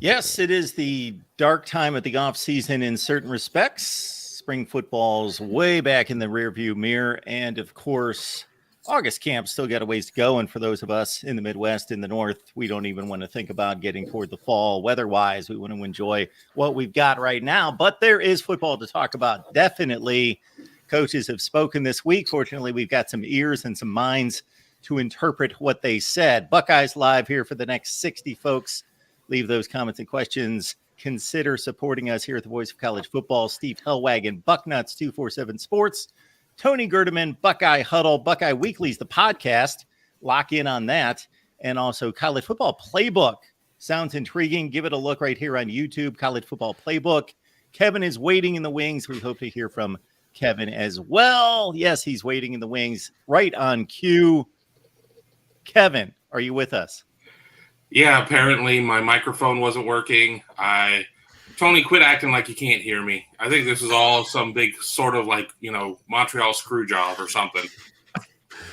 Yes, it is the dark time of the off season in certain respects. Spring football's way back in the rearview mirror. And of course, August camp still got a ways to go. And for those of us in the Midwest, in the North, we don't even want to think about getting toward the fall weather wise. We want to enjoy what we've got right now. But there is football to talk about. Definitely. Coaches have spoken this week. Fortunately, we've got some ears and some minds to interpret what they said. Buckeyes Live here for the next 60 folks. Leave those comments and questions. Consider supporting us here at the Voice of College Football. Steve Hellwagon, Bucknuts 247 Sports, Tony Gerdeman, Buckeye Huddle, Buckeye Weekly's the podcast. Lock in on that. And also College Football Playbook. Sounds intriguing. Give it a look right here on YouTube, College Football Playbook. Kevin is waiting in the wings. We hope to hear from Kevin as well. Yes, he's waiting in the wings right on cue. Kevin, are you with us? Yeah, apparently my microphone wasn't working. Tony, quit acting like you can't hear me. I think this is all some big sort of like, Montreal screw job or something.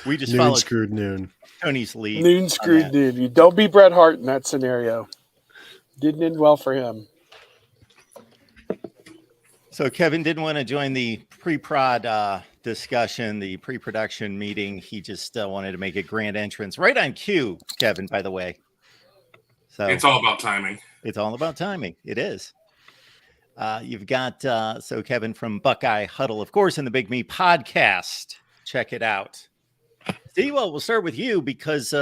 We just noon screwed noon. Tony's lead. Noon screwed noon. You don't be Bret Hart in that scenario. Didn't end well for him. So Kevin didn't want to join the pre-prod discussion, the pre-production meeting. He just wanted to make a grand entrance right on cue, Kevin, by the way. So it's all about timing. It's all about timing. It is. You've got, so Kevin from Buckeye Huddle, of course, in the Big Me podcast. Check it out. Steve, well, we'll start with you because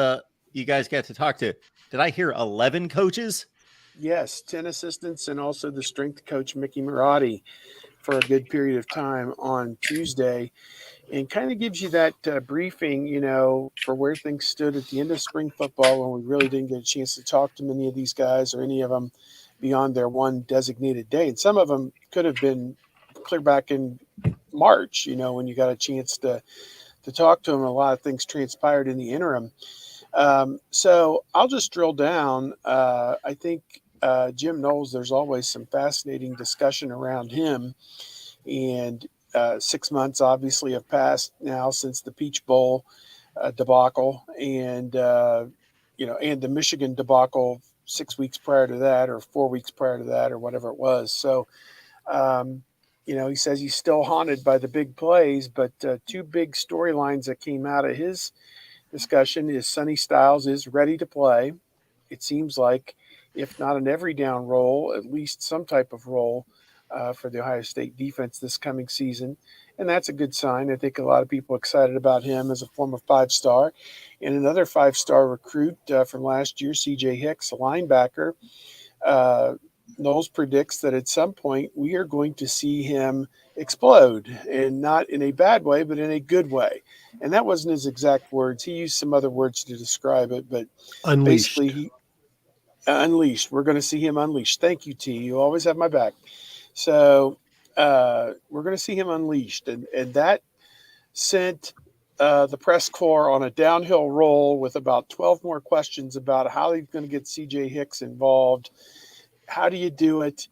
you guys got to talk to, did I hear 11 coaches? Yes, 10 assistants and also the strength coach, Mickey Marotti, for a good period of time on Tuesday. And kind of gives you that briefing, for where things stood at the end of spring football when we really didn't get a chance to talk to many of these guys or any of them beyond their one designated day. And some of them could have been clear back in March, when you got a chance to talk to them. A lot of things transpired in the interim. So I'll just drill down. I think Jim Knowles, there's always some fascinating discussion around him. And 6 months obviously have passed now since the Peach Bowl debacle and, and the Michigan debacle 6 weeks prior to that or 4 weeks prior to that or whatever it was. So, he says he's still haunted by the big plays, but two big storylines that came out of his discussion is Sonny Styles is ready to play. It seems like, if not an every down role, at least some type of role for the Ohio State defense this coming season. And that's a good sign. I think a lot of people are excited about him as a former 5-star. And another 5-star recruit from last year, C.J. Hicks, a linebacker. Knowles predicts that at some point we are going to see him explode, and not in a bad way, but in a good way. And that wasn't his exact words. He used some other words to describe it, but Unleashed. basically unleashed. We're going to see him unleashed. Thank you, T. You always have my back. So we're going to see him unleashed. And that sent the press corps on a downhill roll with about 12 more questions about how he's going to get C.J. Hicks involved. How do you do it?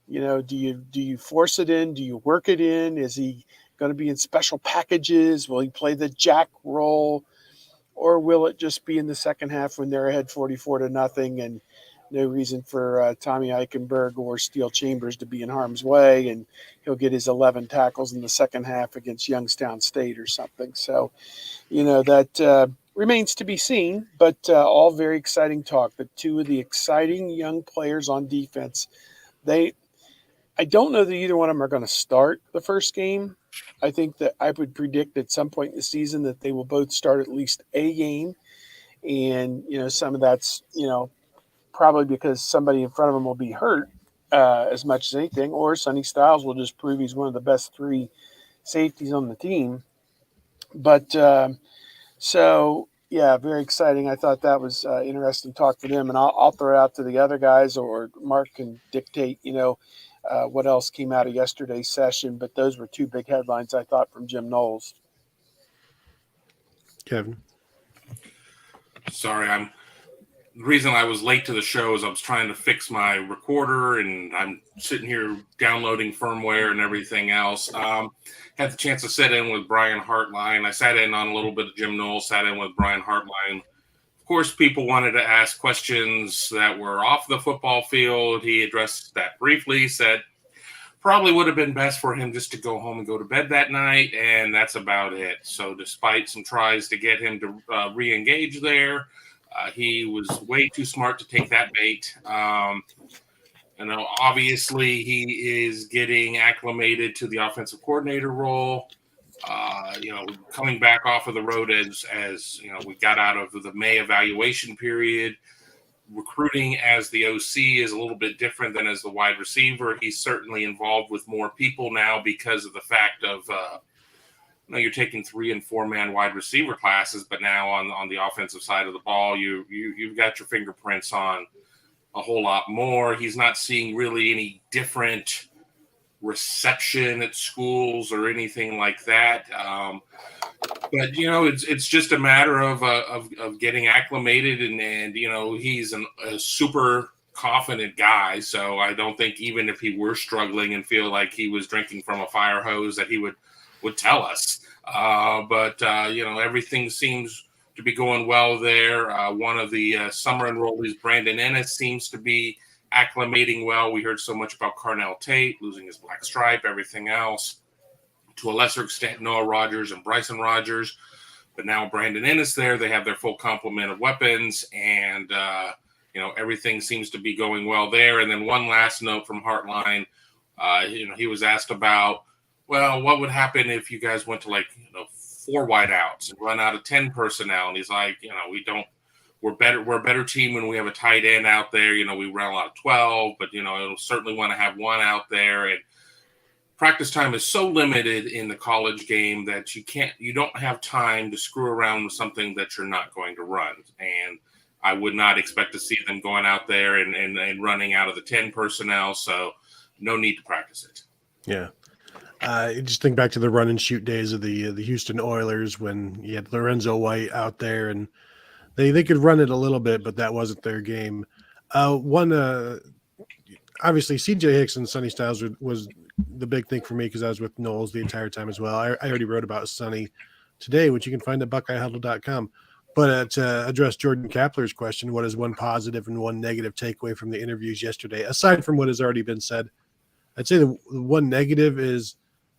Do you force it in? Do you work it in? Is he going to be in special packages? Will he play the jack role? Or will it just be in the second half when they're ahead 44-0 and no reason for Tommy Eichenberg or Steele Chambers to be in harm's way, and he'll get his 11 tackles in the second half against Youngstown State or something. So, that remains to be seen, but all very exciting talk. But two of the exciting young players on defense, I don't know that either one of them are going to start the first game. I think that I would predict at some point in the season that they will both start at least a game. And, some of that's, probably because somebody in front of them will be hurt as much as anything, or Sonny Styles will just prove he's one of the best 3 safeties on the team. But very exciting. I thought that was interesting talk for them. And I'll throw it out to the other guys, or Mark can dictate, what else came out of yesterday's session. But those were 2 big headlines, I thought, from Jim Knowles. Kevin. Sorry, the reason I was late to the show is I was trying to fix my recorder, and I'm sitting here downloading firmware and everything else. Had the chance to sit in with Brian Hartline. I sat in on a little bit of Jim Knowles, sat in with Brian Hartline Of course, people wanted to ask questions that were off the football field. He addressed that briefly, said probably would have been best for him just to go home and go to bed that night, and that's about it. So despite some tries to get him to re-engage there, he was way too smart to take that bait. Obviously he is getting acclimated to the offensive coordinator role. Coming back off of the road as we got out of the May evaluation period, recruiting as the OC is a little bit different than as the wide receiver. He's certainly involved with more people now because of the fact of, you're taking 3 and 4 man wide receiver classes, but now on the offensive side of the ball, you've got your fingerprints on a whole lot more. He's not seeing really any different reception at schools or anything like that. But it's just a matter of getting acclimated, and he's a super confident guy. So I don't think even if he were struggling and feel like he was drinking from a fire hose that he would tell us. But everything seems to be going well there. One of the summer enrollees, Brandon Ennis, seems to be acclimating well. We heard so much about Carnell Tate losing his black stripe, everything else. To a lesser extent, Noah Rogers and Bryson Rogers. But now Brandon Ennis there. They have their full complement of weapons, and everything seems to be going well there. And then one last note from Heartline. He was asked about, well, what would happen if you guys went to 4 wideouts and run out of 10 personnel? And he's like, we're a better team when we have a tight end out there. We run a lot of 12, but it'll certainly want to have one out there. And practice time is so limited in the college game that you don't have time to screw around with something that you're not going to run. And I would not expect to see them going out there and running out of the 10 personnel. So no need to practice it. Yeah. Just think back to the run and shoot days of the Houston Oilers when you had Lorenzo White out there, and they could run it a little bit, but that wasn't their game. Obviously CJ Hicks and Sonny Styles was the big thing for me because I was with Knowles the entire time as well. I already wrote about Sonny today, which you can find at BuckeyeHuddle.com. But to address Jordan Kapler's question, what is one positive and one negative takeaway from the interviews yesterday, aside from what has already been said? I'd say the one negative is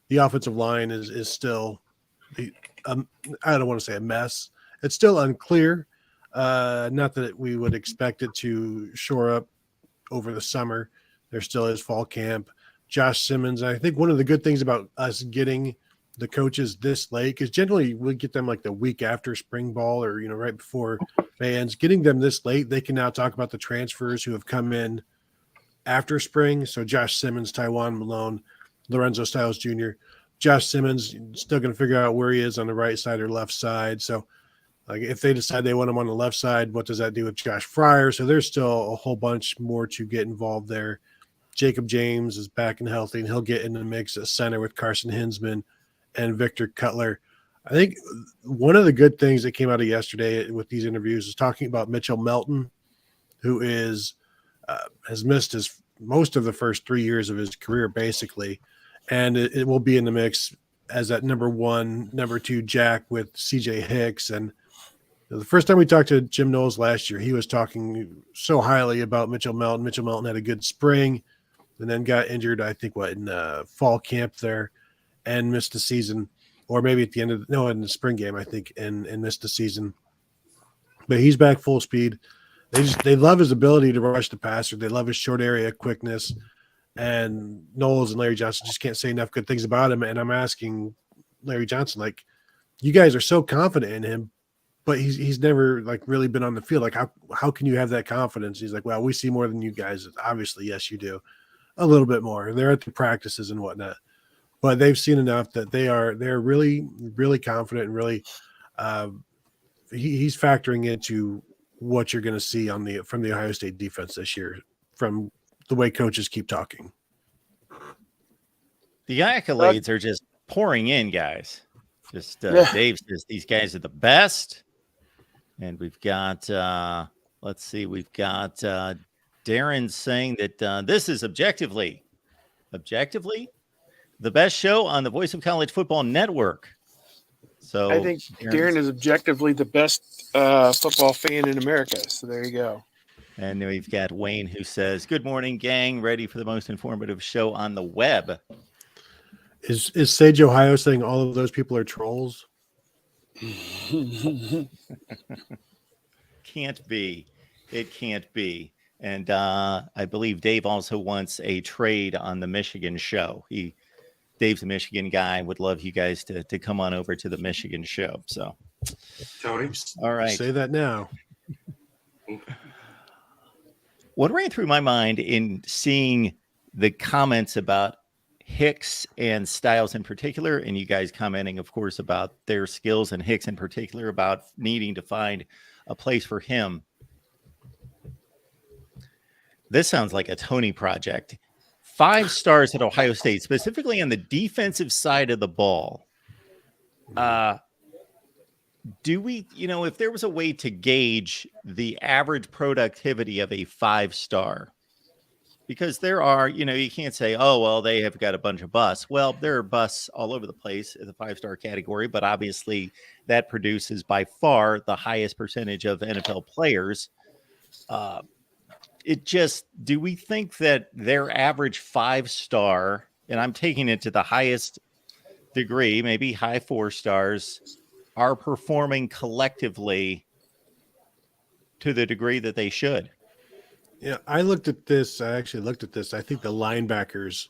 the offensive line is still, I don't want to say a mess. It's still unclear. Not that we would expect it to shore up over the summer. There still is fall camp. Josh Simmons, I think one of the good things about us getting the coaches this late, because generally we get them the week after spring ball or, right before May ends. Getting them this late, they can now talk about the transfers who have come in after spring. So Josh Simmons, Tywan Malone, Lorenzo Styles Jr. Josh Simmons still going to figure out where he is on the right side or left side. So if they decide they want him on the left side, what does that do with Josh Fryer? So there's still a whole bunch more to get involved there. Jacob James is back and healthy, and he'll get in the mix at center with Carson Hinsman and Victor Cutler. I think one of the good things that came out of yesterday with these interviews is talking about Mitchell Melton, who has missed most of the first 3 years of his career, basically. And it will be in the mix as that number 1, number 2 jack with CJ Hicks. And the first time we talked to Jim Knowles last year, he was talking so highly about Mitchell Melton. Mitchell Melton had a good spring and then got injured, I think, in fall camp there and missed the season, or maybe at the end of in the spring game, I think, and missed the season. But he's back full speed. They love his ability to rush the passer. They love his short area quickness. And Knowles and Larry Johnson just can't say enough good things about him. And I'm asking Larry Johnson, you guys are so confident in him, but he's never really been on the field. How can you have that confidence? He's like, well, we see more than you guys. Obviously, yes, you do. A little bit more. They're at the practices and whatnot, but they've seen enough that they're really, really confident and really he's factoring into what you're going to see from the Ohio State defense this year from the way coaches keep talking. The accolades are just pouring in, guys. Dave says these guys are the best. And we've got, we've got Darren saying that this is objectively the best show on the Voice of College Football Network. So I think Darren is objectively the best football fan in America. So there you go. And then we've got Wayne who says, "Good morning, gang. Ready for the most informative show on the web." Is Sage Ohio saying all of those people are trolls? Can't be. It can't be. And I believe Dave also wants a trade on the Michigan show. Dave's a Michigan guy. Would love you guys to come on over to the Michigan show. So, Tony. all right. Say that now. What ran through my mind in seeing the comments about Hicks and Styles in particular, and you guys commenting, of course, about their skills and Hicks in particular about needing to find a place for him. This sounds like a Tony project. 5 stars at Ohio State, specifically on the defensive side of the ball. Do we, if there was a way to gauge the average productivity of a 5-star, because there are, you can't say, oh, well, they have got a bunch of busts. Well, there are busts all over the place in the 5-star category, but obviously that produces by far the highest percentage of NFL players. Do we think that their average 5-star, and I'm taking it to the highest degree, maybe high 4 stars, are performing collectively to the degree that they should? Yeah, I actually looked at this. I think the linebackers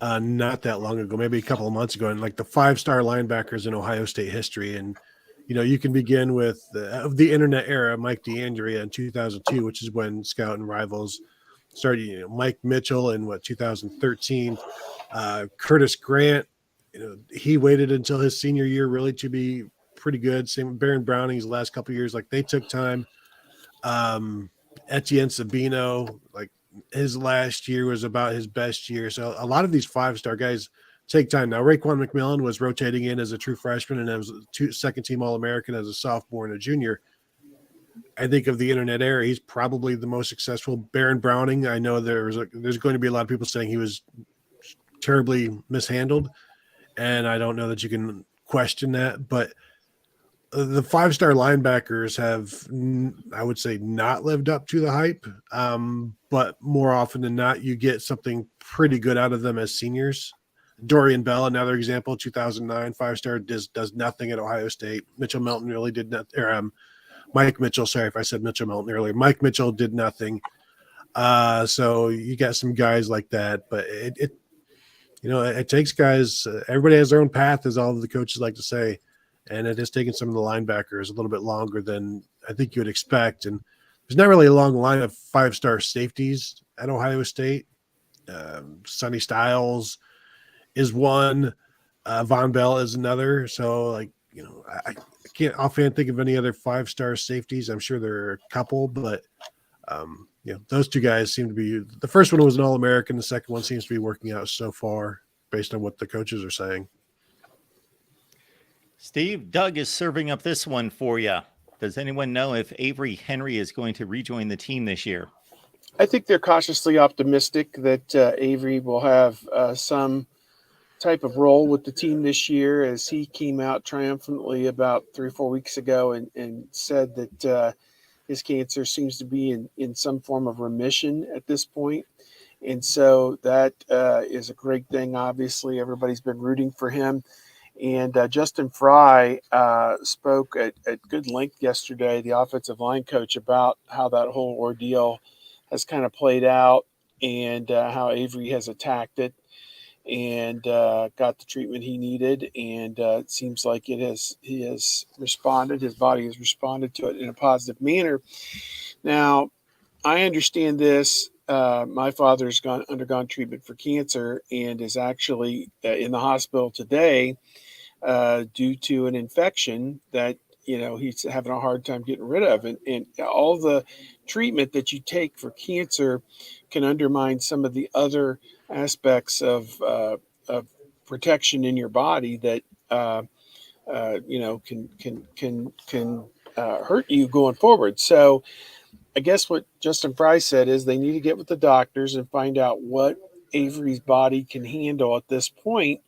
not that long ago, maybe a couple of months ago, and like the 5-star linebackers in Ohio State history. And, you can begin with the internet era, Mike DeAndrea in 2002, which is when Scout and Rivals started, Mike Mitchell in 2013, Curtis Grant, he waited until his senior year really to be pretty good. Same with Baron Browning's last couple of years, like they took time. Etienne Sabino, like his last year was about his best year. So a lot of these 5-star guys take time. Now, Raekwon McMillan was rotating in as a true freshman and as a second-team All-American as a sophomore and a junior. I think of the internet era, he's probably the most successful. Baron Browning, I know there's going to be a lot of people saying he was terribly mishandled, and I don't know that you can question that, but the 5-star linebackers have, I would say, not lived up to the hype. But more often than not, you get something pretty good out of them as seniors. Dorian Bell, another example, 2009 5-star, does nothing at Ohio State. Mitchell Melton really did not. Mike Mitchell, sorry if I said Mitchell Melton earlier. Mike Mitchell did nothing. So you got some guys like that, but it takes guys. Everybody has their own path, as all of the coaches like to say. And it has taken some of the linebackers a little bit longer than I think you would expect. And there's not really a long line of 5-star safeties at Ohio State. Sonny Styles is one. Von Bell is another. So, I can't offhand think of any other 5-star safeties. I'm sure there are a couple, but, those two guys seem to be – the first one was an All-American. The second one seems to be working out so far based on what the coaches are saying. Steve, Doug is serving up this one for you. Does anyone know if Avery Henry is going to rejoin the team this year? I think they're cautiously optimistic that Avery will have some type of role with the team this year, as he came out triumphantly about 3 or 4 weeks ago and said that his cancer seems to be in some form of remission at this point. And so that is a great thing. Obviously, everybody's been rooting for him. And Justin Fry spoke at good length yesterday, the offensive line coach, about how that whole ordeal has kind of played out and how Avery has attacked it and got the treatment he needed. And it seems like he has responded. His body has responded to it in a positive manner. Now, I understand this. My father's undergone treatment for cancer and is actually in the hospital today due to an infection that, he's having a hard time getting rid of. And all the treatment that you take for cancer can undermine some of the other aspects of protection in your body that, can hurt you going forward. So I guess what Justin Fry said is they need to get with the doctors and find out what Avery's body can handle at this point.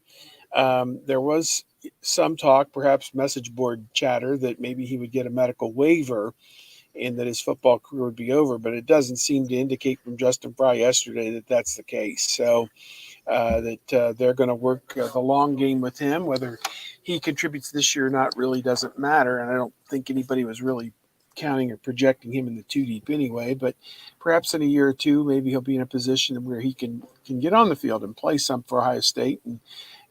There was, some talk, perhaps message board chatter, that maybe he would get a medical waiver and that his football career would be over. But it doesn't seem to indicate from Justin Fry yesterday that that's the case. So they're going to work the long game with him. Whether he contributes this year or not really doesn't matter. And I don't think anybody was really counting or projecting him in the 2 deep anyway. But perhaps in a year or two, maybe he'll be in a position where he can get on the field and play some for Ohio State,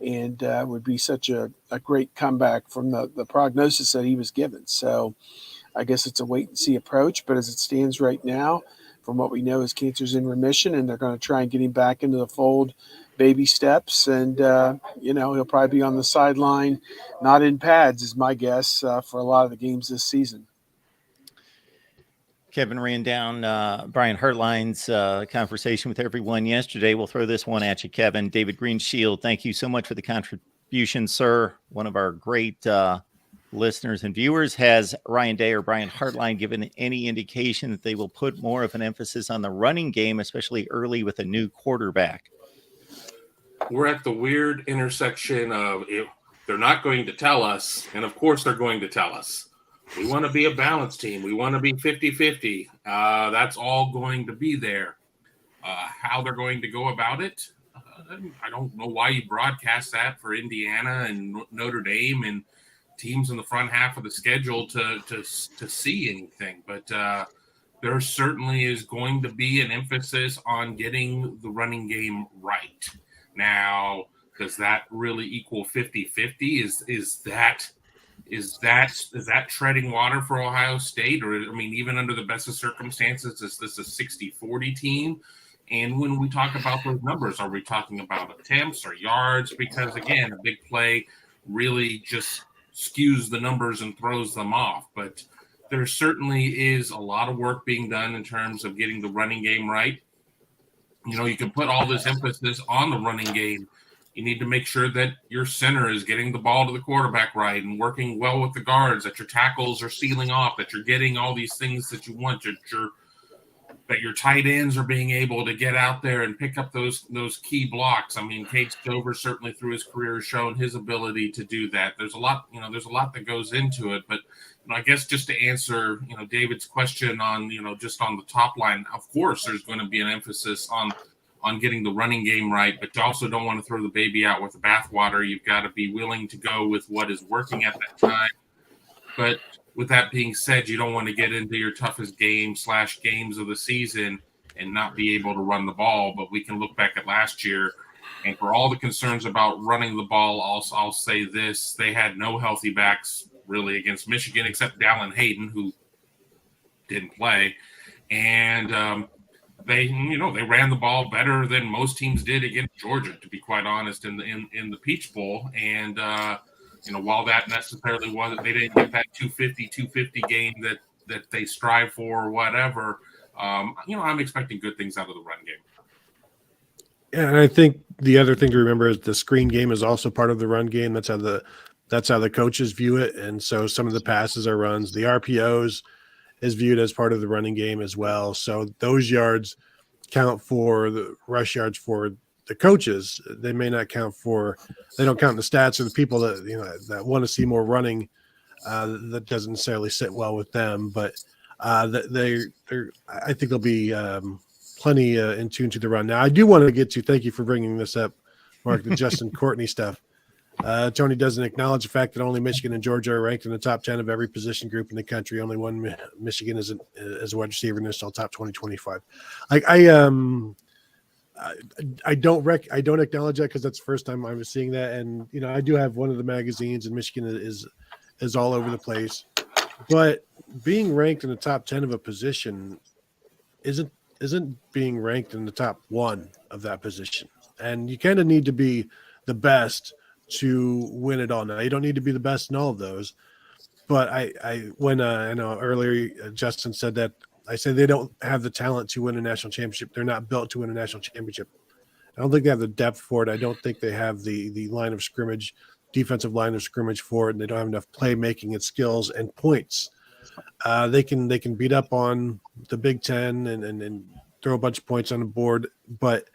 and would be such a great comeback from the prognosis that he was given. So I guess it's a wait and see approach. But as it stands right now, from what we know, his cancer's in remission, and they're going to try and get him back into the fold, baby steps. And, he'll probably be on the sideline, not in pads, is my guess, for a lot of the games this season. Kevin ran down Brian Hartline's conversation with everyone yesterday. We'll throw this one at you, Kevin. David Greenshield, thank you so much for the contribution, sir. One of our great listeners and viewers. Has Ryan Day or Brian Hartline given any indication that they will put more of an emphasis on the running game, especially early with a new quarterback? We're at the weird intersection of if they're not going to tell us, and of course they're going to tell us. We want to be a balanced team. We want to be 50-50. That's all going to be there. How they're going to go about it, I don't know why you broadcast that for Indiana and Notre Dame and teams in the front half of the schedule to see anything. But there certainly is going to be an emphasis on getting the running game right. Now, does that really equal 50-50? Is that treading water for Ohio State? Or, I mean, even under the best of circumstances, is this a 60-40 team? And when we talk about those numbers, are we talking about attempts or yards? Because, again, a big play really just skews the numbers and throws them off. But there certainly is a lot of work being done in terms of getting the running game right. You can put all this emphasis on the running game. You need to make sure that your center is getting the ball to the quarterback right and working well with the guards, that your tackles are sealing off, that you're getting all these things that you want, that your tight ends are being able to get out there and pick up those key blocks. I mean, Cade Stover certainly through his career has shown his ability to do that. There's a lot that goes into it, but I guess just to answer, David's question on, just on the top line, of course, there's going to be an emphasis on getting the running game right, but you also don't want to throw the baby out with the bathwater. You've got to be willing to go with what is working at that time. But with that being said, you don't want to get into your toughest games of the season and not be able to run the ball. But we can look back at last year, and for all the concerns about running the ball, I'll say this: they had no healthy backs really against Michigan except Dallin Hayden, who didn't play, and they ran the ball better than most teams did against Georgia, to be quite honest, in the Peach Bowl. And while that necessarily wasn't, they didn't get that 250 game that they strive for or whatever. I'm expecting good things out of the run game. Yeah, and I think the other thing to remember is the screen game is also part of the run game. That's how the coaches view it. And so some of the passes are runs. The RPOs is viewed as part of the running game as well. So those yards count for the rush yards for the coaches. They may not count they don't count the stats of the people that want to see more running. That doesn't necessarily sit well with them, but I think they'll be plenty in tune to the run. Now I do want to get to, thank you for bringing this up, Mark, the Justin Courtney stuff. Tony doesn't acknowledge the fact that only Michigan and Georgia are ranked in the top 10 of every position group in the country. Only one Michigan is a wide receiver in this all top 2025. I don't acknowledge that because that's the first time I was seeing that. And, I do have one of the magazines, and Michigan is all over the place, but being ranked in the top 10 of a position isn't being ranked in the top 1 of that position. And you kind of need to be the best to win it all. Now, you don't need to be the best in all of those, but I know earlier Justin said that, I say they don't have the talent to win a national championship. They're not built to win a national championship. I don't think they have the depth for it. I don't think they have the line of scrimmage, defensive line of scrimmage for it, and they don't have enough playmaking and skills and points. They can beat up on the Big Ten and throw a bunch of points on the board, but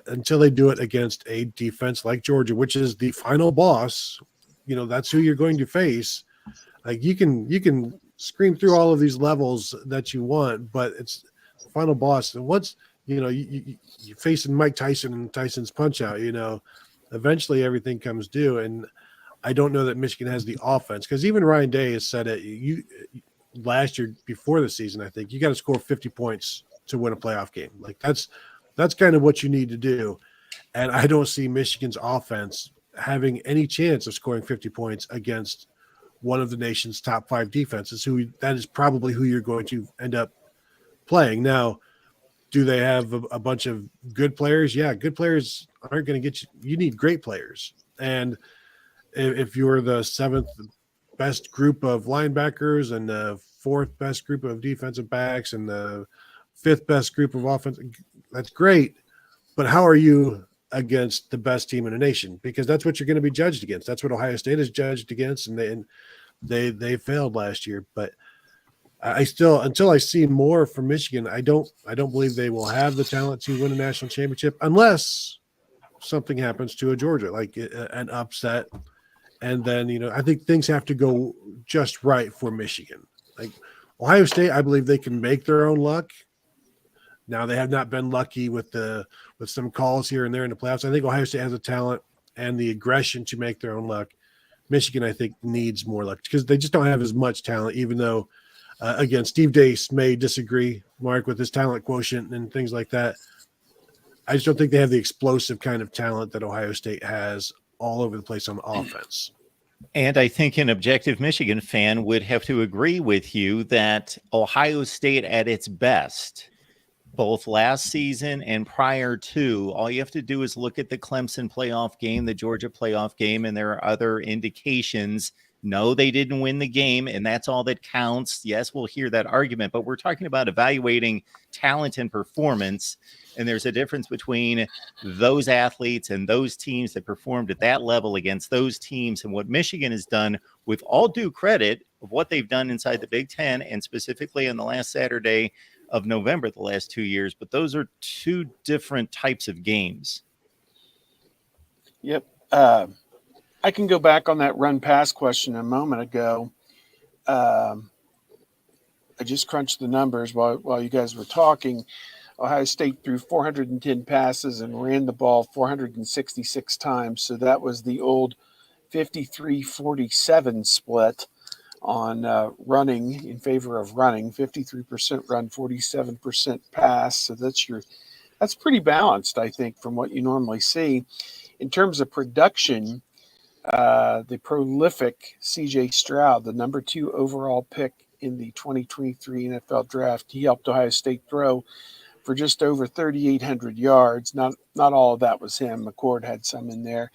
until they do it against a defense like Georgia, which is the final boss that's who you're going to face. Like you can scream through all of these levels that you want, but it's the final boss. And once you're facing Mike Tyson and Tyson's Punch Out, eventually everything comes due. And I don't know that Michigan has the offense, because even Ryan Day has said it. Last year before the season, I think you got to score 50 points to win a playoff game. Like that's kind of what you need to do. And I don't see Michigan's offense having any chance of scoring 50 points against one of the nation's top 5 defenses, that is probably who you're going to end up playing. Now, do they have a bunch of good players? Yeah, good players aren't going to get you. You need great players. And if you're the 7th best group of linebackers and the 4th best group of defensive backs and the 5th best group of offense, that's great. But how are you against the best team in the nation? Because that's what you're going to be judged against. That's what Ohio State is judged against, and they failed last year. But I still, until I see more from Michigan, I don't believe they will have the talent to win a national championship unless something happens to a Georgia, like an upset. And then, I think things have to go just right for Michigan. Like Ohio State, I believe they can make their own luck. Now, they have not been lucky with some calls here and there in the playoffs. I think Ohio State has the talent and the aggression to make their own luck. Michigan, I think, needs more luck because they just don't have as much talent, even though, again, Steve Dace may disagree, Mark, with his talent quotient and things like that. I just don't think they have the explosive kind of talent that Ohio State has all over the place on offense. And I think an objective Michigan fan would have to agree with you that Ohio State at its best, both last season and prior to, all you have to do is look at the Clemson playoff game, the Georgia playoff game, and there are other indications. No, they didn't win the game, and that's all that counts. Yes, we'll hear that argument, but we're talking about evaluating talent and performance, and there's a difference between those athletes and those teams that performed at that level against those teams. And what Michigan has done, with all due credit of what they've done inside the Big Ten, and specifically on the last Saturday of November the last 2 years, but those are two different types of games. Yep. I can go back on that run pass question a moment ago. I just crunched the numbers while you guys were talking. Ohio State threw 410 passes and ran the ball 466 times. So that was the old 53-47 split on running in favor of running. 53% run, 47% pass. So that's pretty balanced, I think, from what you normally see. In terms of production, the prolific C.J. Stroud, the number 2 overall pick in the 2023 NFL draft, he helped Ohio State throw for just over 3,800 yards. Not all of that was him. McCord had some in there.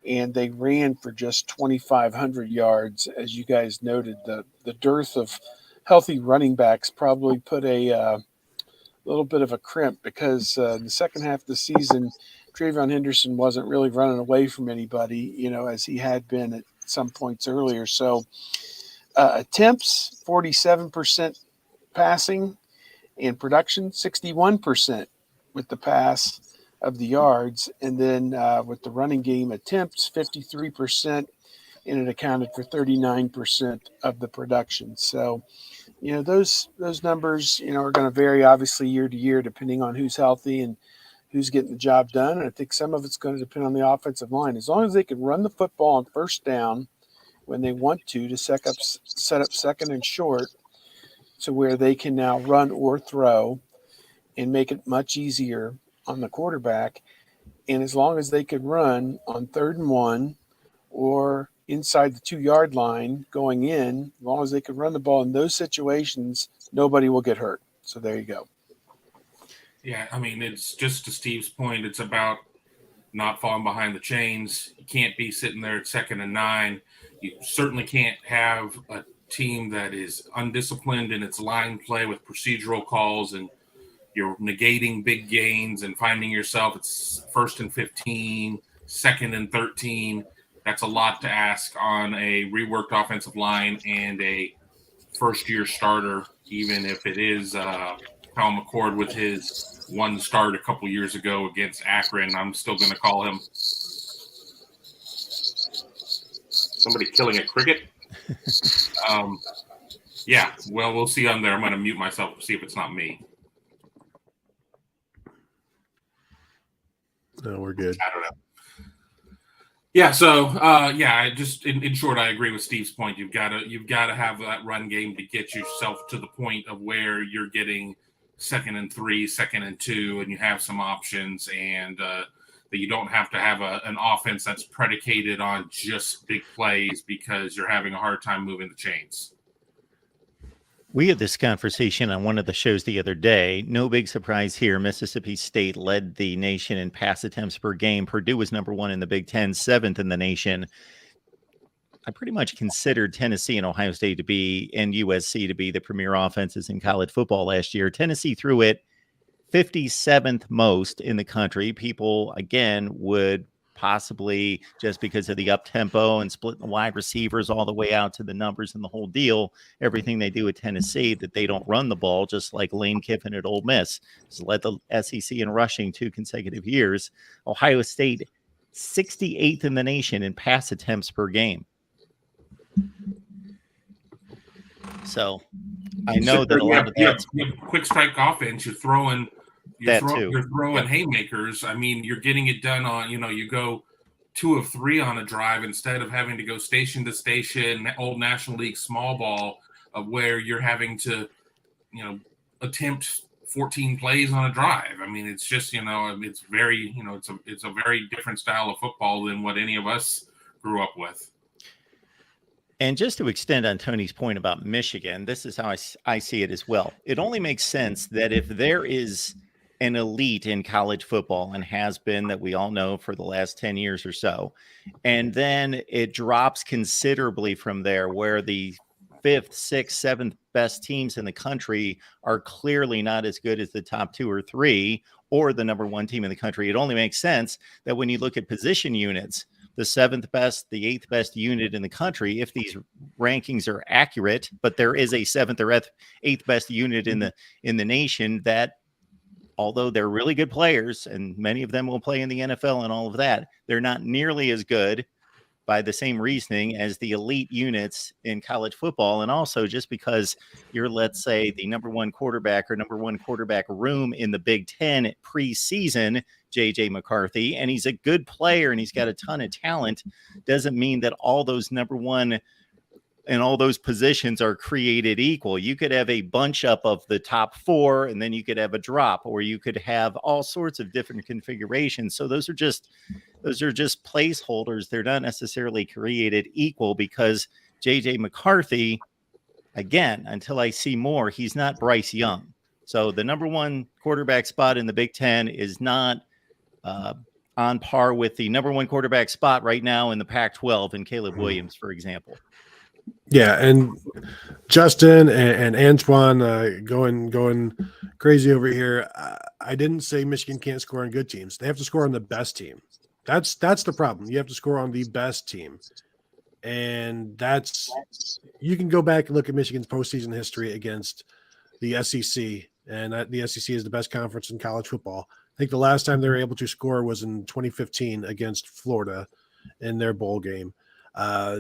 And they ran for just 2,500 yards. As you guys noted, the dearth of healthy running backs probably put a little bit of a crimp, because in the second half of the season, Travion Henderson wasn't really running away from anybody, as he had been at some points earlier. So attempts, 47% passing, and production, 61% with the pass of the yards. And then with the running game attempts, 53%, and it accounted for 39% of the production. So, those numbers, are going to vary obviously year to year depending on who's healthy and who's getting the job done. And I think some of it's going to depend on the offensive line. As long as they can run the football on first down when they want to set up second and short, to where they can now run or throw and make it much easier on the quarterback. And as long as they can run on 3rd and 1 or inside the 2-yard line going in, as long as they can run the ball in those situations, nobody will get hurt. So there you go. Yeah, I mean, it's just to Steve's point, it's about not falling behind the chains. You can't be sitting there at 2nd and 9. You certainly can't have a team that is undisciplined in its line play with procedural calls, and you're negating big gains and finding yourself it's 1st and 15, 2nd and 13. That's a lot to ask on a reworked offensive line and a first-year starter, even if it is Kyle McCord with his one start a couple years ago against Akron. I'm still going to call him Somebody killing a cricket. Yeah, well, we'll see on there. I'm going to mute myself to see if it's not me. No, we're good. I don't know. Yeah, so I just in short, I agree with Steve's point. You've got to have that run game to get yourself to the point of where you're getting 2nd and 3, 2nd and 2, and you have some options, and that you don't have to have an offense that's predicated on just big plays because you're having a hard time moving the chains. We had this conversation on one of the shows the other day. No big surprise here. Mississippi State led the nation in pass attempts per game. Purdue was number 1 in the Big Ten, 7th in the nation. I pretty much considered Tennessee and Ohio State to be, and USC to be, the premier offenses in college football last year. Tennessee threw it 57th most in the country. People, again, would possibly, just because of the up tempo and splitting the wide receivers all the way out to the numbers and the whole deal, everything they do at Tennessee, that they don't run the ball, just like Lane Kiffin at Ole Miss has led the SEC in rushing 2 consecutive years. Ohio State 68th in the nation in pass attempts per game. So I know that a lot of that quick strike offense, you're throwing Yep. haymakers. I mean, you're getting it done on, you go 2 of 3 on a drive instead of having to go station to station, old National League small ball, of where you're having to, attempt 14 plays on a drive. I mean, it's just, it's very, it's a very different style of football than what any of us grew up with. And just to extend on Tony's point about Michigan, this is how I see it as well. It only makes sense that if there is an elite in college football, and has been, that we all know for the last 10 years or so, and then it drops considerably from there, where the 5th, 6th, 7th best teams in the country are clearly not as good as the top 2 or 3 or the number 1 team in the country. It only makes sense that when you look at position units, the 7th best, the 8th best unit in the country, if these rankings are accurate, but there is a 7th or 8th best unit in the nation, that although they're really good players and many of them will play in the NFL and all of that, they're not nearly as good by the same reasoning as the elite units in college football. And also, just because you're, let's say, the number 1 quarterback or number 1 quarterback room in the Big Ten preseason, JJ McCarthy, and he's a good player and he's got a ton of talent, doesn't mean that all those number 1 and all those positions are created equal. You could have a bunch up of the top 4, and then you could have a drop, or you could have all sorts of different configurations. So those are just placeholders. They're not necessarily created equal, because JJ McCarthy, again, until I see more, he's not Bryce Young. So the number 1 quarterback spot in the Big Ten is not on par with the number 1 quarterback spot right now in the Pac-12 in Caleb Williams, for example. Yeah, and Justin and Antoine going crazy over here. I didn't say Michigan can't score on good teams. They have to score on the best team. That's the problem. You have to score on the best team. And you can go back and look at Michigan's postseason history against the SEC, and the SEC is the best conference in college football. I think the last time they were able to score was in 2015 against Florida in their bowl game.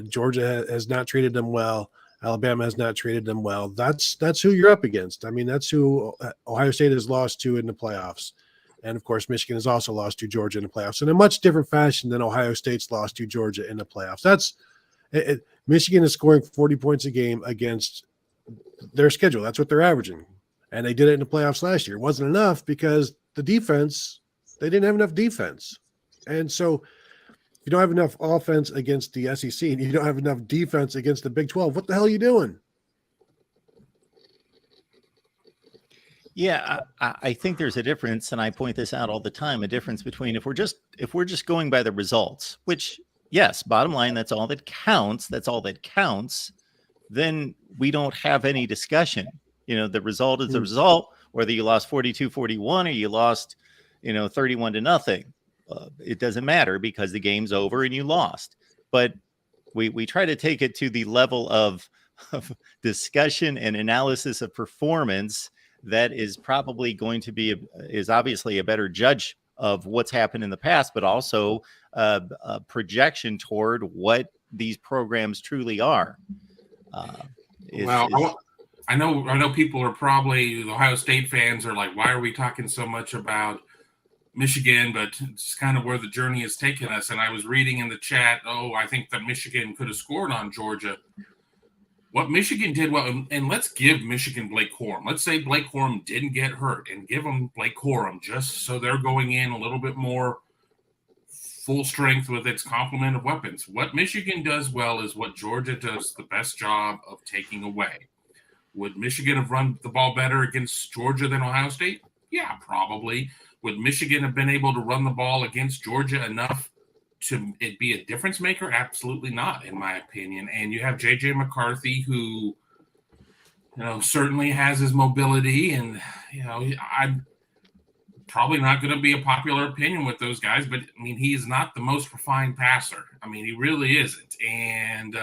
Georgia has not treated them well. Alabama has not treated them well. That's who you're up against. I mean, that's who Ohio State has lost to in the playoffs. And, of course, Michigan has also lost to Georgia in the playoffs in a much different fashion than Ohio State's lost to Georgia in the playoffs. Michigan is scoring 40 points a game against their schedule. That's what they're averaging. And they did it in the playoffs last year. It wasn't enough because the defense, they didn't have enough defense. And so if you don't have enough offense against the SEC and you don't have enough defense against the Big 12, what the hell are you doing? Yeah, I think there's a difference, and I point this out all the time, a difference between if we're just going by the results, which, yes, bottom line, that's all that counts, then we don't have any discussion. The result is the result, whether you lost 42-41 or you lost, 31-0. It doesn't matter because the game's over and you lost. But we try to take it to the level of discussion and analysis of performance that is probably going to be is obviously a better judge of what's happened in the past, but also a projection toward what these programs truly are. I know people are probably, the Ohio State fans are like, why are we talking so much about Michigan? But it's kind of where the journey has taken us. And I was reading in the chat, I think that Michigan could have scored on Georgia. What Michigan did well, and let's give Michigan Blake Corum. Let's say Blake Corum didn't get hurt, and give them Blake Corum just so they're going in a little bit more full strength with its complement of weapons. What Michigan does well is what Georgia does the best job of taking away. Would Michigan have run the ball better against Georgia than Ohio State? Yeah, probably. Would Michigan have been able to run the ball against Georgia enough to it be a difference maker? Absolutely not, in my opinion. And you have J.J. McCarthy, who, certainly has his mobility, and, I'm probably not going to be a popular opinion with those guys, but I mean, he's not the most refined passer. I mean, he really isn't. And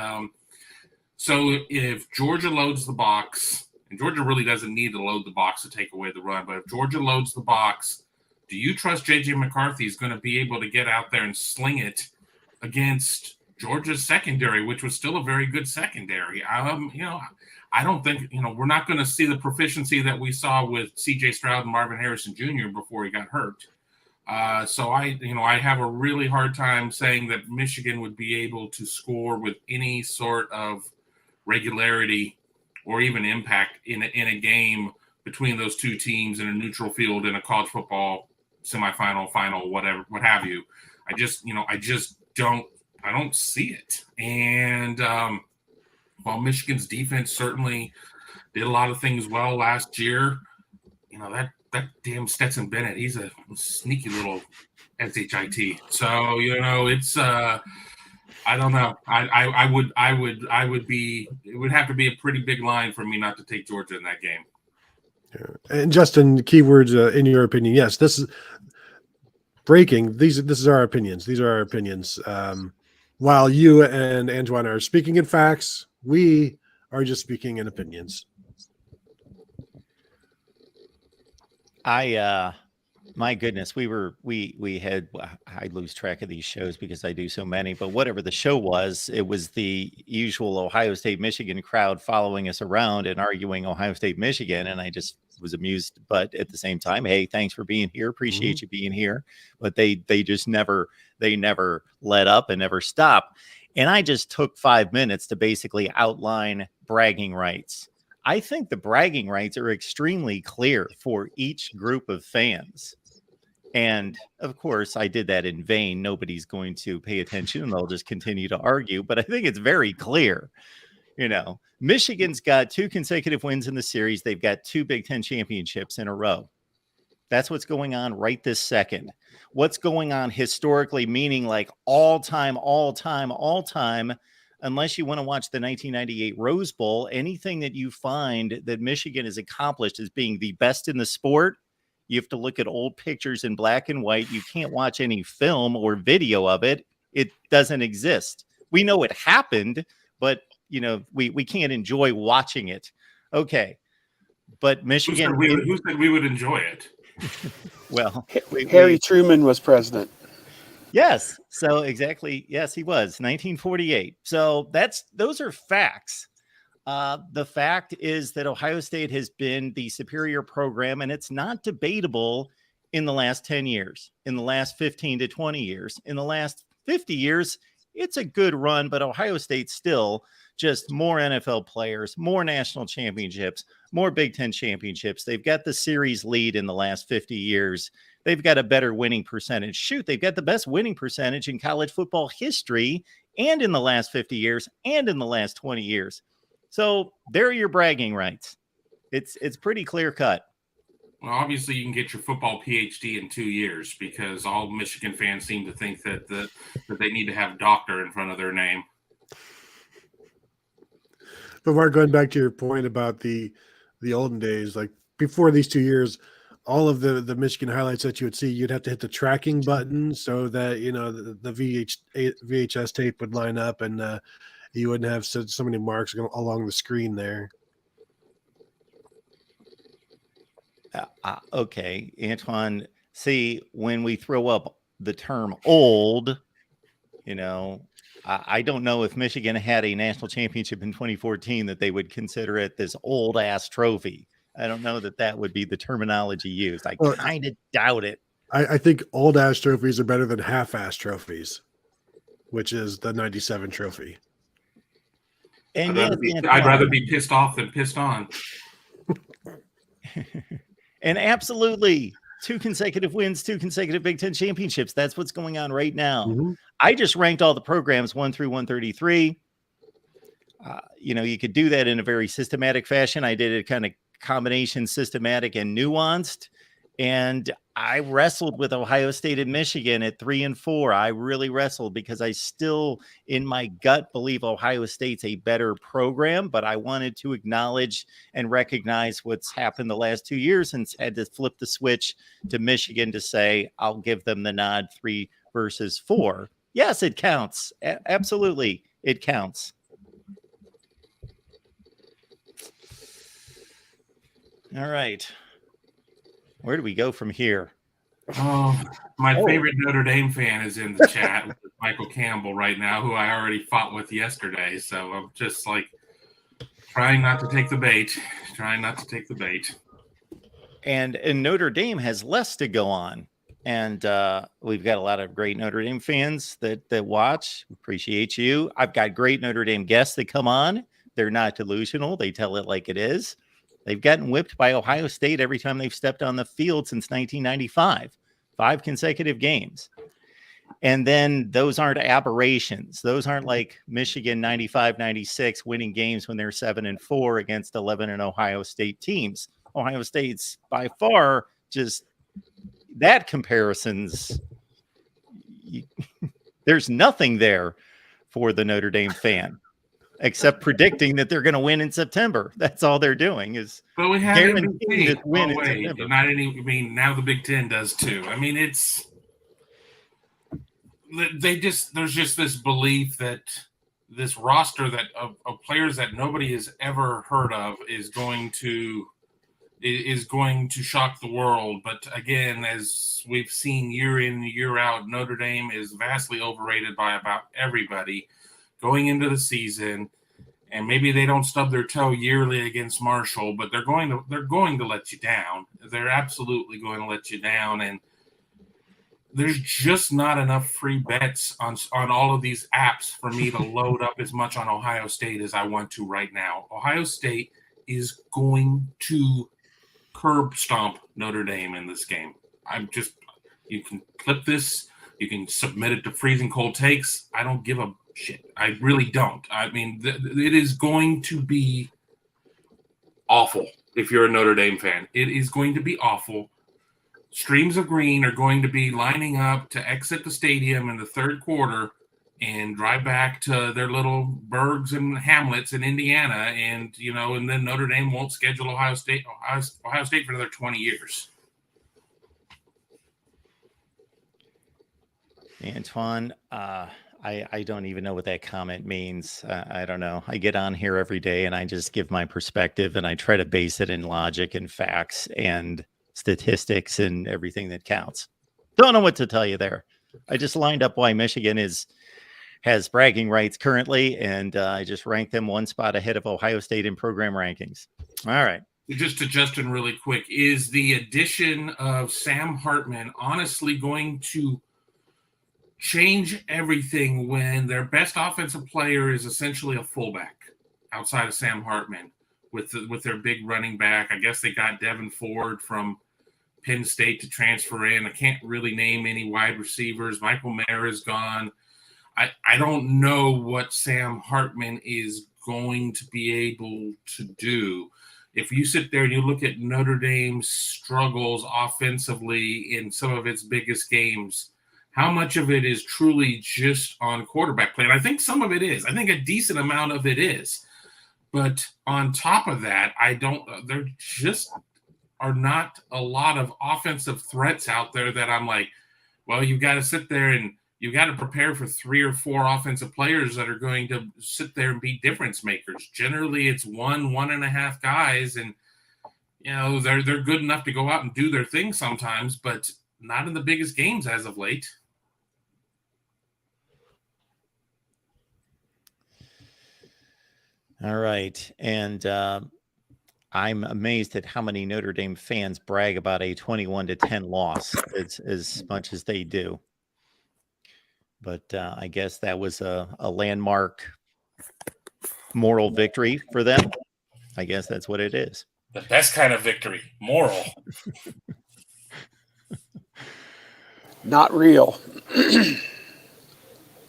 so if Georgia loads the box, and Georgia really doesn't need to load the box to take away the run, but if Georgia loads the box, do you trust J.J. McCarthy is going to be able to get out there and sling it against Georgia's secondary, which was still a very good secondary? I don't think, we're not going to see the proficiency that we saw with C.J. Stroud and Marvin Harrison Jr. before he got hurt. So I have a really hard time saying that Michigan would be able to score with any sort of regularity or even impact in a game between those two teams in a neutral field in a college football semifinal, final, whatever, what have you. I don't see it. And while Michigan's defense certainly did a lot of things well last year, that damn Stetson Bennett, he's a sneaky little SHIT. So, it's I don't know. It would have to be a pretty big line for me not to take Georgia in that game. Yeah. And Justin, keywords in your opinion. Yes, this is breaking. This is our opinions. These are our opinions. While you and Antoine are speaking in facts, we are just speaking in opinions. My goodness, we had, I lose track of these shows because I do so many, but whatever the show was, it was the usual Ohio State, Michigan crowd following us around and arguing Ohio State, Michigan. And I just was amused, but at the same time, hey, thanks for being here. Appreciate you being here. But they just never let up and never stop. And I just took 5 minutes to basically outline bragging rights. I think the bragging rights are extremely clear for each group of fans. And of course, I did that in vain. Nobody's going to pay attention and they'll just continue to argue. But I think it's very clear. Michigan's got 2 consecutive wins in the series. They've got 2 Big Ten championships in a row. That's what's going on right this second. What's going on historically, meaning like all time, unless you want to watch the 1998 Rose Bowl, anything that you find that Michigan has accomplished as being the best in the sport, you have to look at old pictures in black and white. You can't watch any film or video of it. It doesn't exist. We know it happened, but we can't enjoy watching it. Okay. But Michigan. Who said we would enjoy it? Well, Harry Truman was president. Yes. So exactly. Yes, he was 1948. So those are facts. The fact is that Ohio State has been the superior program, and it's not debatable in the last 10 years, in the last 15 to 20 years, in the last 50 years. It's a good run, but Ohio State still just more NFL players, more national championships, more Big Ten championships. They've got the series lead in the last 50 years. They've got a better winning percentage. Shoot, they've got the best winning percentage in college football history and in the last 50 years and in the last 20 years. So there are your bragging rights. It's pretty clear cut. Well, obviously you can get your football PhD in 2 years because all Michigan fans seem to think that they need to have doctor in front of their name. But Mark, going back to your point about the olden days, like before these 2 years, all of the Michigan highlights that you would see, you'd have to hit the tracking button so that the VHS tape would line up and you wouldn't have so many marks along the screen there. Okay, Antoine. See, when we throw up the term old, I don't know if Michigan had a national championship in 2014 that they would consider it this old ass trophy. I don't know that would be the terminology used. I Well, kind of doubt it. I think old ass trophies are better than half ass trophies, which is the 97 trophy. And I'd rather be pissed off than pissed on. And absolutely, 2 consecutive wins, 2 consecutive Big Ten championships. That's what's going on right now. Mm-hmm. I just ranked all the programs 1 through 133. You could do that in a very systematic fashion. I did it kind of combination systematic and nuanced. And I wrestled with Ohio State and Michigan at 3 and 4. I really wrestled because I still, in my gut, believe Ohio State's a better program, but I wanted to acknowledge and recognize what's happened the last 2 years and had to flip the switch to Michigan to say, I'll give them the nod 3 versus 4. Yes, it counts. Absolutely, it counts. All right. Where do we go from here? Oh, my favorite Notre Dame fan is in the chat with Michael Campbell right now, who I already fought with yesterday. So I'm just like trying not to take the bait. And Notre Dame has less to go on. And we've got a lot of great Notre Dame fans that watch. Appreciate you. I've got great Notre Dame guests that come on. They're not delusional. They tell it like it is. They've gotten whipped by Ohio State every time they've stepped on the field since 1995, 5 consecutive games. And then those aren't aberrations. Those aren't like Michigan 95-96 winning games when they're 7 and 4 against 11 and Ohio State teams. Ohio State's by far just that comparisons. There's nothing there for the Notre Dame fan. Except predicting that they're going to win in September. That's all they're doing is guaranteeing this win in September. Now the Big Ten does too. I mean, there's just this belief that this roster of players that nobody has ever heard of is going to shock the world. But again, as we've seen year in, year out, Notre Dame is vastly overrated by about everybody going into the season, and maybe they don't stub their toe yearly against Marshall, but they're going to let you down. They're absolutely going to let you down, and there's just not enough free bets on all of these apps for me to load up as much on Ohio State as I want to right now. Ohio State is going to curb stomp Notre Dame in this game. You can clip this, you can submit it to Freezing Cold Takes. I don't give a shit. I really don't. I mean, it is going to be awful if you're a Notre Dame fan. It is going to be awful. Streams of green are going to be lining up to exit the stadium in the third quarter and drive back to their little burgs and hamlets in Indiana, and then Notre Dame won't schedule Ohio State for another 20 years. Antoine, I don't even know what that comment means. I don't know. I get on here every day and I just give my perspective and I try to base it in logic and facts and statistics and everything that counts. Don't know what to tell you there. I just lined up why Michigan has bragging rights currently, and I just ranked them 1 spot ahead of Ohio State in program rankings. All right. Just to Justin really quick, is the addition of Sam Hartman honestly going to change everything when their best offensive player is essentially a fullback outside of Sam Hartman with their big running back? I guess they got Devin Ford from Penn State to transfer in. I can't really name any wide receivers. Michael Mayer is gone. I don't know what Sam Hartman is going to be able to do. If you sit there and you look at Notre Dame's struggles offensively in some of its biggest games, how much of it is truly just on quarterback play? And I think some of it is. I think a decent amount of it is. But on top of that, there just are not a lot of offensive threats out there that I'm like, well, you've got to sit there and you've got to prepare for 3 or 4 offensive players that are going to sit there and be difference makers. Generally, it's 1.5 guys, and they're good enough to go out and do their thing sometimes, but not in the biggest games as of late. All right. And I'm amazed at how many Notre Dame fans brag about a 21-10 loss as much as they do. But I guess that was a landmark moral victory for them. I guess that's what it is. The best kind of victory, moral. Not real.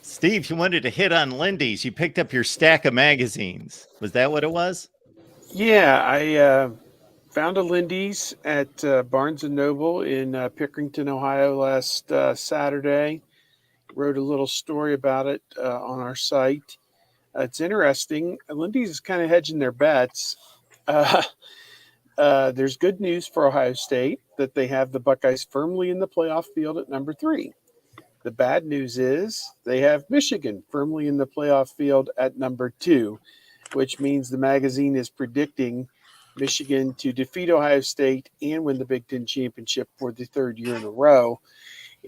Steve, you wanted to hit on Lindy's. You picked up your stack of magazines. Was that what it was? Yeah, I found a Lindy's at Barnes & Noble in Pickerington, Ohio last Saturday. Wrote a little story about it on our site. It's interesting. Lindy's is kind of hedging their bets. There's good news for Ohio State that they have the Buckeyes firmly in the playoff field at number 3. The bad news is they have Michigan firmly in the playoff field at number 2, which means the magazine is predicting Michigan to defeat Ohio State and win the Big Ten championship for the 3rd year in a row.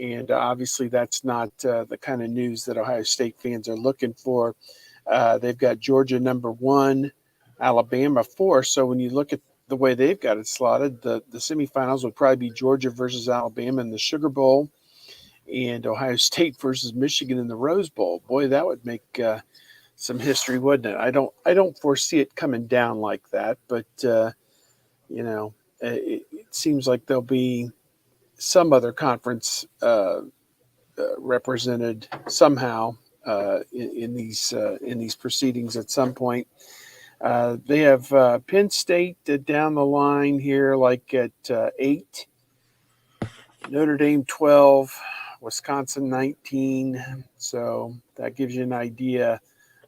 And obviously that's not the kind of news that Ohio State fans are looking for. They've got Georgia number 1, Alabama 4. So when you look at the way they've got it slotted, the semifinals would probably be Georgia versus Alabama in the Sugar Bowl and Ohio State versus Michigan in the Rose Bowl. Boy, that would make some history, wouldn't it? I don't foresee it coming down like that, but it seems like there'll be some other conference represented somehow in these proceedings at some point. They have Penn State down the line here, like at 8, Notre Dame 12, Wisconsin 19. So that gives you an idea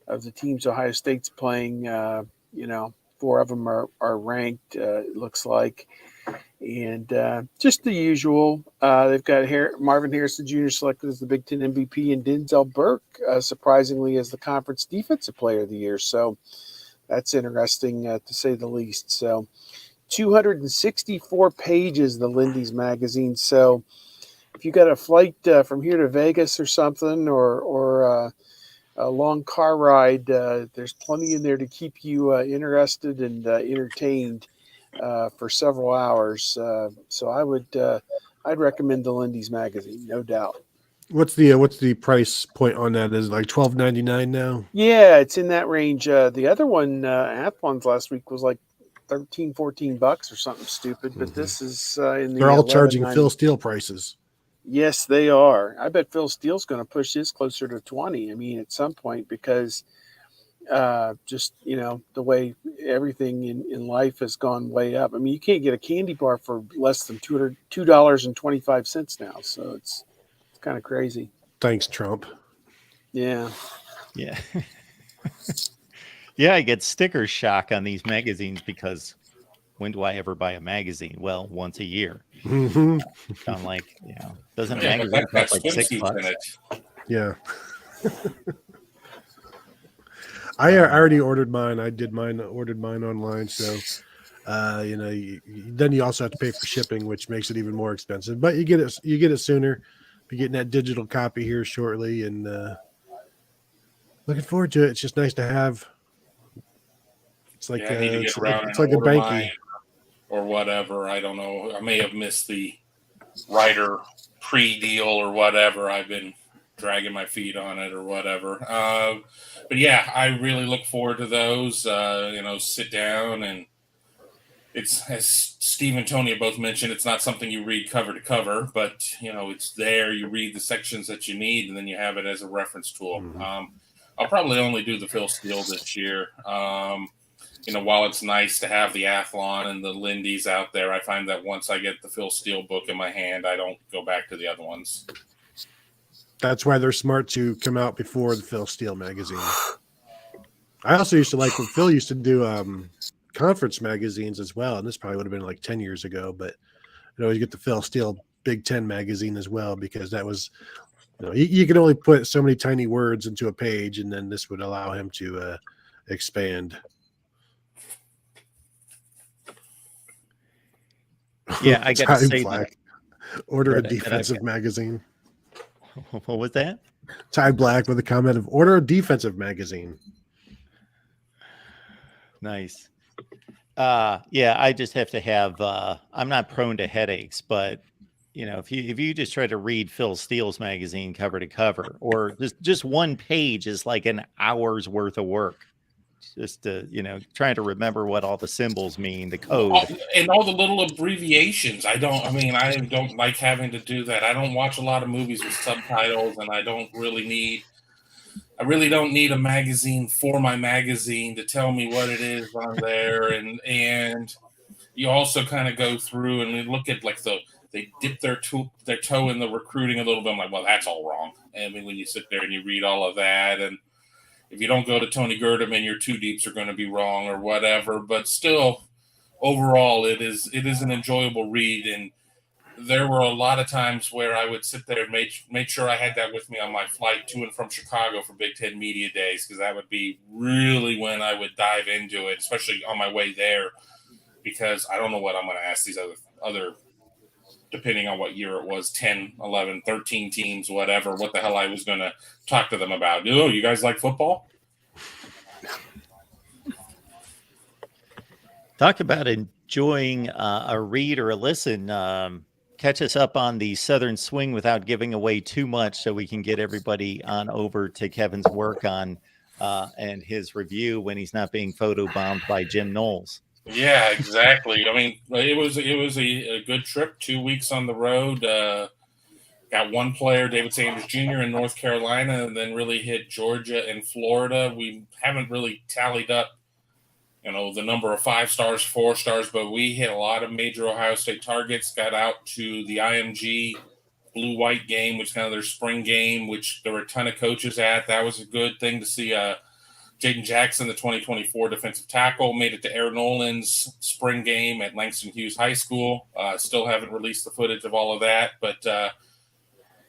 of the teams Ohio State's playing. 4 of them are ranked, it looks like. And just the usual. They've got Marvin Harrison Jr. selected as the Big Ten MVP and Denzel Burke, surprisingly, as the Conference Defensive Player of the Year. So that's interesting to say the least. So 264 pages, the Lindy's magazine. So if you got a flight from here to Vegas or something, or a long car ride, there's plenty in there to keep you interested and entertained for several hours. So I'd recommend the Lindy's magazine, no doubt. What's the price point on that? Is it like $12.99 now? Yeah, it's in that range. The other one, Athlon's last week, was like $13-14 or something stupid, but this is in the. They're all charging $11.90. Phil Steele prices. Yes, they are. I bet Phil Steele's going to push his closer to 20. I mean, at some point, because just the way everything in life has gone way up. I mean, you can't get a candy bar for less than $2.25 now. So it's kind of crazy. Thanks, Trump. Yeah. Yeah. Yeah, I get sticker shock on these magazines because when do I ever buy a magazine? Well, once a year. Mm-hmm. I'm like, doesn't a magazine cost like $6? Yeah. I already ordered mine. Ordered mine online. So, then you also have to pay for shipping, which makes it even more expensive. But you get it sooner. Be getting that digital copy here shortly, and looking forward to it. It's just nice to have. It's like I need to get around it's like a banky or whatever. I don't know. I may have missed the writer pre-deal or whatever. I've been dragging my feet on it or whatever. But yeah, I really look forward to those. Sit down, and it's, as Steve and Tony both mentioned, it's not something you read cover to cover, but it's there. You read the sections that you need, and then you have it as a reference tool. Mm-hmm. I'll probably only do the Phil Steele this year. While it's nice to have the Athlon and the Lindy's out there, I find that once I get the Phil Steele book in my hand, I don't go back to the other ones. That's why they're smart to come out before the Phil Steele magazine. I also used to like when Phil used to do conference magazines as well, and this probably would have been like 10 years ago, but you always get the Phil Steele Big Ten magazine as well, because that was, you can only put so many tiny words into a page, and then this would allow him to expand. Yeah, I got to say Black. Order a defensive magazine. What was that? Ty Black with a comment of order a defensive magazine. Nice. Yeah, I just have to have, I'm not prone to headaches, but if you just try to read Phil Steele's magazine cover to cover, or just one page is like an hour's worth of work. Just to, trying to remember what all the symbols mean, the code. And all the little abbreviations. I don't like having to do that. I don't watch a lot of movies with subtitles, and I really don't need a magazine for my magazine to tell me what it is on there. And you also kind of go through and we look at like they dip their toe in the recruiting a little bit. I'm like, well, that's all wrong. I mean, when you sit there and you read all of that, and if you don't go to Tony Gerdeman, your two deeps are going to be wrong or whatever. But still, overall, it is an enjoyable read. And there were a lot of times where I would sit there and make sure I had that with me on my flight to and from Chicago for Big Ten Media Days, because that would be really when I would dive into it, especially on my way there, because I don't know what I'm going to ask these other depending on what year it was, 10, 11, 13 teams, whatever, what the hell I was going to talk to them about. Oh, you guys like football? Talk about enjoying a read or a listen. Catch us up on the Southern Swing without giving away too much, so we can get everybody on over to Kevin's work on and his review when he's not being photobombed by Jim Knowles. Yeah, exactly. I mean, it was a good trip. 2 weeks on the road. Got one player, David Sanders Jr. in North Carolina, and then really hit Georgia and Florida. We haven't really tallied up, the number of 5 stars, 4 stars, but we hit a lot of major Ohio State targets. Got out to the IMG Blue-White game, which is kind of their spring game, which there were a ton of coaches at. That was a good thing to see. Jaden Jackson, the 2024 defensive tackle, made it to Aaron Nolan's spring game at Langston Hughes High School. Still haven't released the footage of all of that. But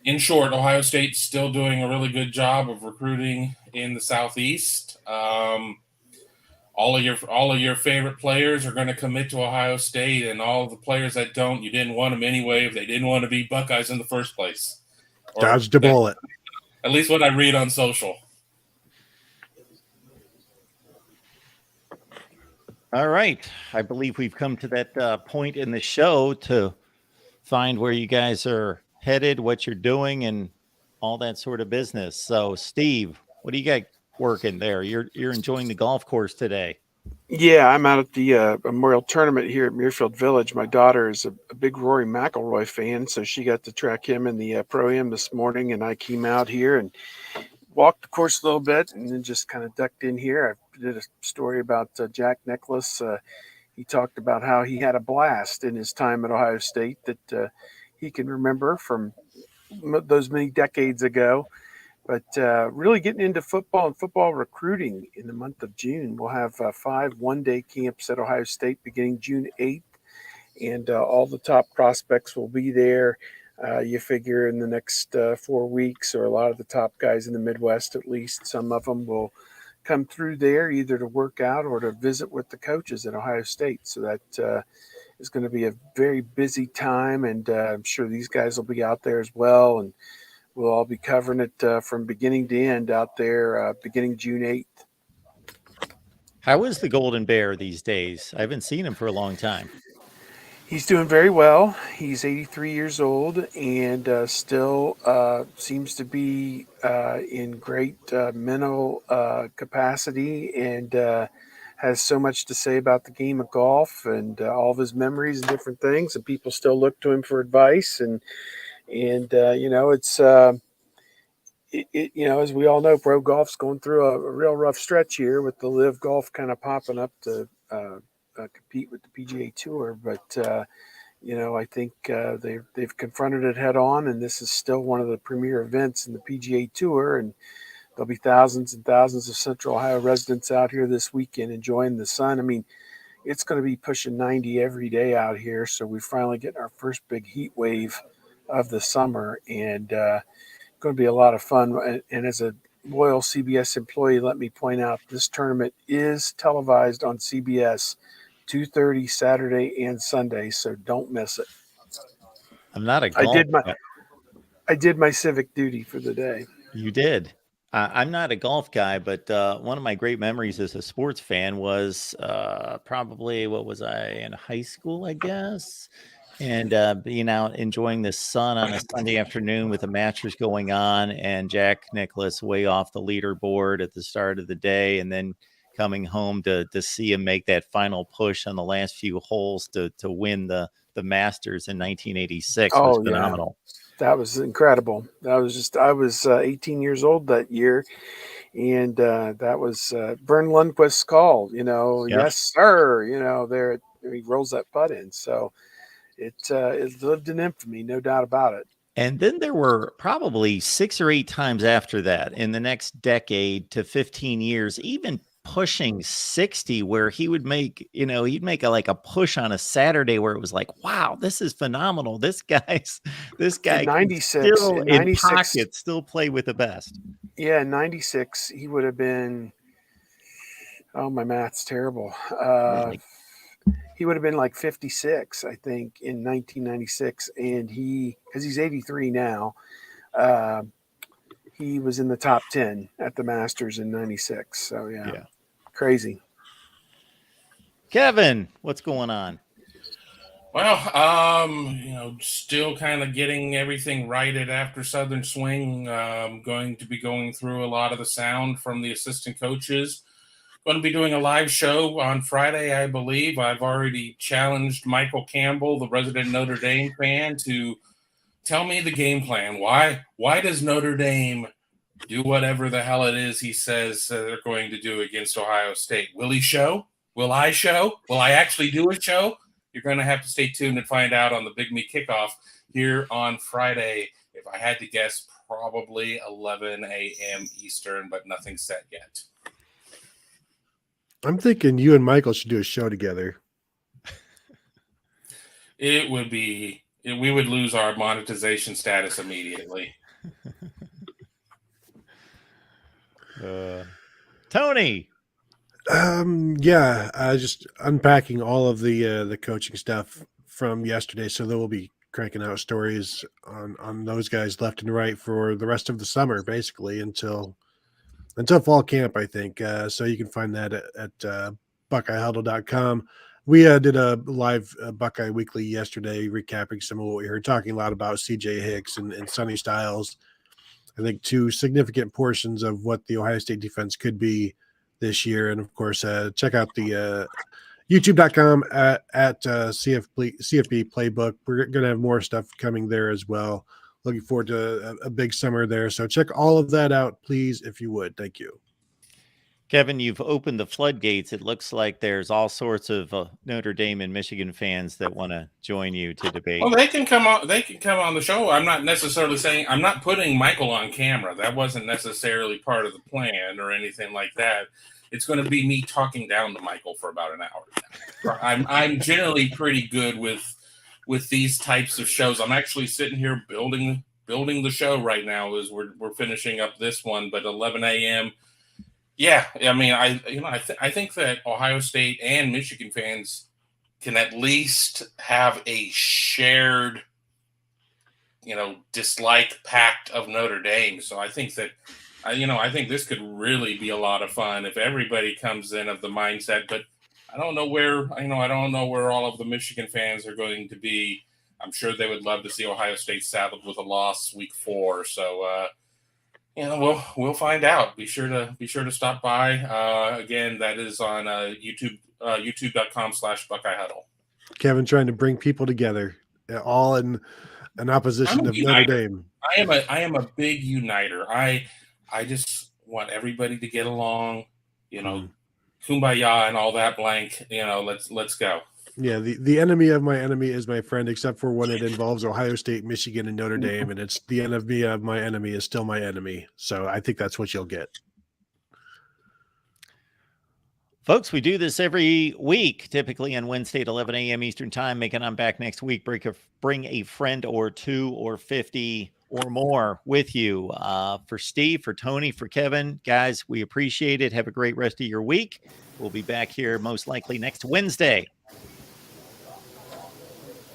in short, Ohio State's still doing a really good job of recruiting in the Southeast. All of your favorite players are going to commit to Ohio State, and all of the players that don't, you didn't want them anyway if they didn't want to be Buckeyes in the first place. Dodged a bullet. At least what I read on social. All right. I believe we've come to that point in the show to find where you guys are headed, what you're doing, and all that sort of business. So, Steve, what do you got working there? You're enjoying the golf course today. Yeah, I'm out at the Memorial Tournament here at Muirfield Village. My daughter is a big Rory McIlroy fan, so she got to track him in the Pro-Am this morning, and I came out here and walked the course a little bit and then just kind of ducked in here. I did a story about Jack Nicklaus. He talked about how he had a blast in his time at Ohio State that he can remember from those many decades ago. But really getting into football and football recruiting in the month of June. We'll have 5 one-day camps at Ohio State beginning June 8th, and all the top prospects will be there. You figure in the next 4 weeks, or a lot of the top guys in the Midwest, at least, some of them will come through there either to work out or to visit with the coaches at Ohio State. So that is going to be a very busy time, and I'm sure these guys will be out there as well, and we'll all be covering it from beginning to end out there beginning June 8th. How is the Golden Bear these days? I haven't seen him for a long time. He's doing very well. He's 83 years old and still seems to be in great mental capacity, and has so much to say about the game of golf and all of his memories and different things. And people still look to him for advice. And it's as we all know, pro golf's going through a real rough stretch here with the live golf kind of popping up to compete with the PGA Tour, but I think they've confronted it head on, and this is still one of the premier events in the PGA Tour, and there'll be thousands and thousands of Central Ohio residents out here this weekend enjoying the sun. I mean, it's going to be pushing 90 every day out here, so we're finally getting our first big heat wave of the summer, and going to be a lot of fun. And as a loyal CBS employee, let me point out this tournament is televised on CBS 2:30 Saturday and Sunday, so don't miss it. I'm not a golf. I did my civic duty for the day. You did. I'm not a golf guy, but one of my great memories as a sports fan was probably, what was I, in high school, I guess? And being out enjoying the sun on a Sunday afternoon with the Masters going on and Jack Nicklaus way off the leaderboard at the start of the day, and then coming home to see him make that final push on the last few holes to win the Masters in 1986 was Oh, yeah. phenomenal. That was incredible. I was 18 years old that year, and that was Vern Lundquist's call. Yep. Yes, sir. There he rolls that putt in. So it lived in infamy, no doubt about it. And then there were probably 6 or 8 times after that in the next decade to 15 years, even pushing 60, where he would make, he'd make a push on a Saturday where it was like, wow, this is phenomenal. This guy In can 96, still in in 96, pocket, still play with the best. Yeah, in 96, he would have been, oh, my math's terrible. He would have been like 56, I think, in 1996. And because he's 83 now, he was in the top 10 at the Masters in 96. So, yeah. Crazy. Kevin, what's going on? Well, still kind of getting everything righted after Southern Swing. Going to be going through a lot of the sound from the assistant coaches. Going to be doing a live show on Friday, I believe. I've already challenged Michael Campbell, the resident Notre Dame fan, to tell me the game plan. Why does Notre Dame do whatever the hell it is he says they're going to do against Ohio State? Will he show? Will I show? Will I actually do a show? You're going to have to stay tuned and find out on the Big Me Kickoff here on Friday. If I had to guess, probably 11 a.m. Eastern, but nothing set yet. I'm thinking you and Michael should do a show together. We would lose our monetization status immediately. Tony. Just unpacking all of the coaching stuff from yesterday. So they will be cranking out stories on those guys left and right for the rest of the summer, basically until fall camp, I think. So you can find that at BuckeyeHuddle.com. We did a live Buckeye Weekly yesterday, recapping some of what we heard, talking a lot about CJ Hicks and Sonny Styles. I think 2 significant portions of what the Ohio State defense could be this year. And of course, check out the youtube.com at CFB Playbook. We're going to have more stuff coming there as well. Looking forward to a big summer there. So check all of that out, please, if you would. Thank you. Kevin, you've opened the floodgates. It looks like there's all sorts of Notre Dame and Michigan fans that want to join you to debate. Well, they can come on the show. I'm not necessarily saying I'm not putting Michael on camera. That wasn't necessarily part of the plan or anything like that. It's going to be me talking down to Michael for about an hour. I'm generally pretty good with these types of shows. I'm actually sitting here building the show right now as we're finishing up this one, but 11 a.m. Yeah, I mean, I think that Ohio State and Michigan fans can at least have a shared, dislike pact of Notre Dame. So I think that, I think this could really be a lot of fun if everybody comes in of the mindset. But I don't know where, I don't know where all of the Michigan fans are going to be. I'm sure they would love to see Ohio State saddled with a loss week 4. So, we'll find out. Be sure to stop by. Again, that is on YouTube, youtube.com/Buckeye Huddle. Kevin trying to bring people together, all in an opposition of Notre Dame. I am a big uniter. I just want everybody to get along, kumbaya and all that blank, let's go. Yeah, the enemy of my enemy is my friend, except for when it involves Ohio State, Michigan, and Notre Dame, and it's the enemy of my enemy is still my enemy. So I think that's what you'll get. Folks, we do this every week, typically on Wednesday at 11 a.m. Eastern Time. Making I'm back next week. Bring a friend or 2 or 50 or more with you. For Steve, for Tony, for Kevin, guys, we appreciate it. Have a great rest of your week. We'll be back here most likely next Wednesday.